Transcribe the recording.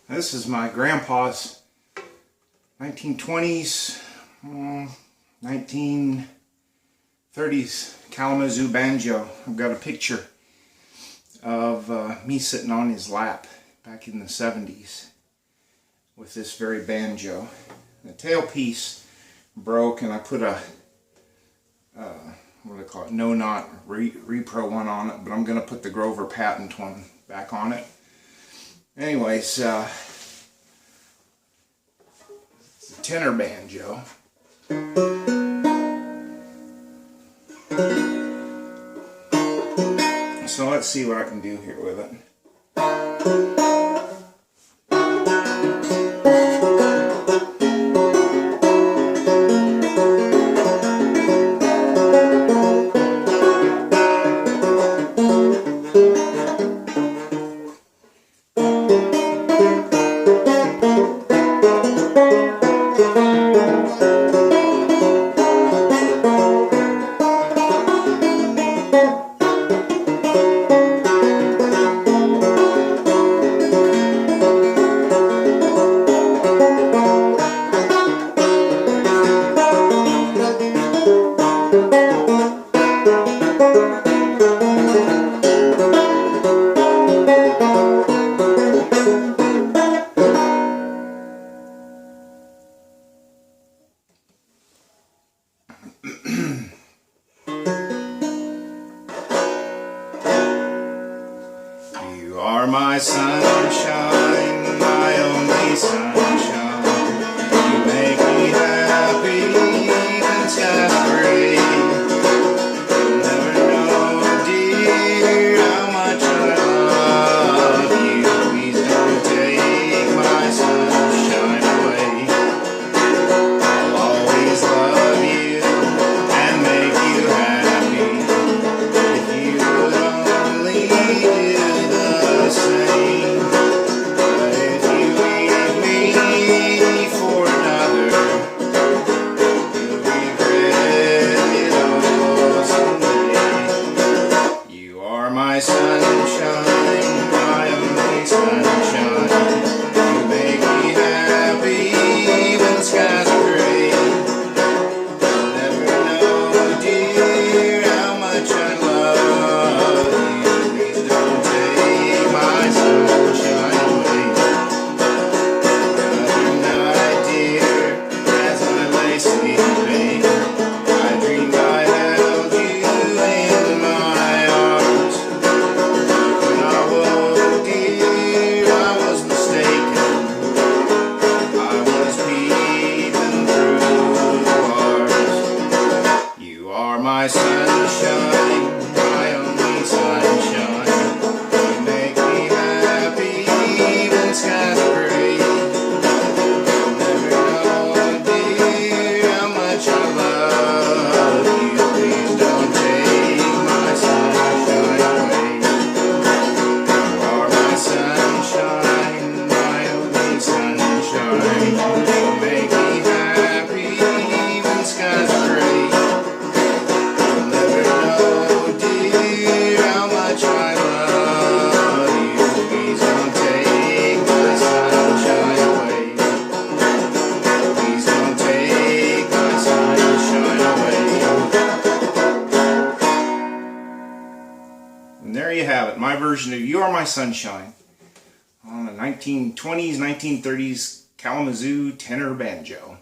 This is my grandpa's 1920s, 1930s Kalamazoo Banjo. I've got a picture of me sitting on his lap back in the 70s with this very banjo. The tailpiece broke and I put a what do they call it, no knot repro one on it, but I'm going to put the Grover patent one back on it. Anyways, it's a tenor banjo. So let's see what I can do here with it. You are my sunshine, my only sunshine. You make me happy, even skies are gray. You'll never know, dear, how much I love you. Please don't take my sunshine away. I'll always love you and make you happy. If you would only do the same. But if you leave me for another, you'll regret it all someday. You are my sunshine, my only sunshine. You make me happy when the skies are gray. You'll never know, dear, how much I love you. Please don't take my sunshine away. Other night, dear, as I lay sleeping, I dreamed I held you in my arms. When I woke, dear, I was mistaken. I was peeping through the bars. You are my sunshine, my only sunshine. You make me happy when skies are gray. You'll never know, dear, how much I love you. Please don't take my sunshine away. You are my sunshine, my only sunshine. You make me happy when skies are gray. You'll never know, dear, how much I love you. Please don't take my sunshine away. Please don't take my sunshine away. And there you have it, my version of You Are My Sunshine on a 1920s, 1930s Kalamazoo tenor banjo.